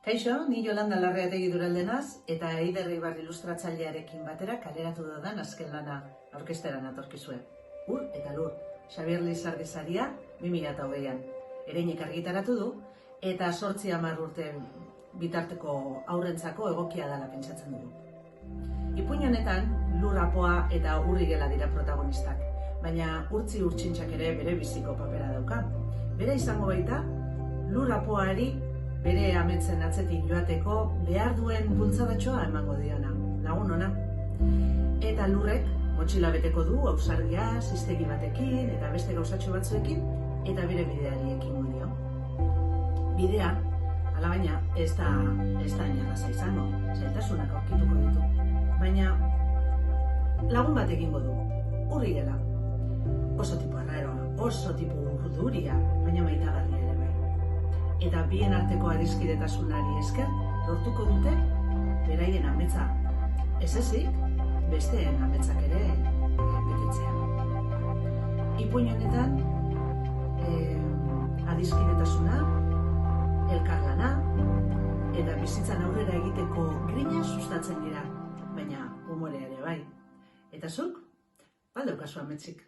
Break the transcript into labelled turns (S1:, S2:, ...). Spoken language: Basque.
S1: Kaixo, ni Yolanda Larreategi Duraldenaz eta Eider Ibar ilustratzailearekin batera kaleratu dudan azken lana aurkezteran atorkizue. Ur eta lur, Xabier Lizardi saria 2020an. Ereinek argitaratu du eta 8-10 urte bitarteko aurrentzako egokia dela pentsatzen dugu. Ipuin honetan lur apoa eta urrigela dira protagonistak, baina urtzi urtsintxak ere bere biziko papera dauka. Bera izango baita lur apoari bere ametsen atzetik joateko behar duen bultzadatxoa emango diona, lagun ona. Eta lurrek motxila beteko du ausardia, ziztegi batekin eta beste gauzatxo batzuekin eta bere bideari ekingo dio. Bidea, alabaina, ez da inarraza izango, zailtasunak aurkituko ditu. Baina lagun bat egingo du, urrigela. Oso tipo arraroa, oso tipo urduria, baina maitagarria ere bai. Eta bien arteko adiskidetasunari esker lortuko dute beraien ametsa. Ez ezik, besteen ametsak ere betetzea. Ipuin honetan adiskidetasuna, elkarlana eta bizitzan aurrera egiteko grina sustatzen dira, baina umorea ere bai. Eta zuk, badaukazu ametsik.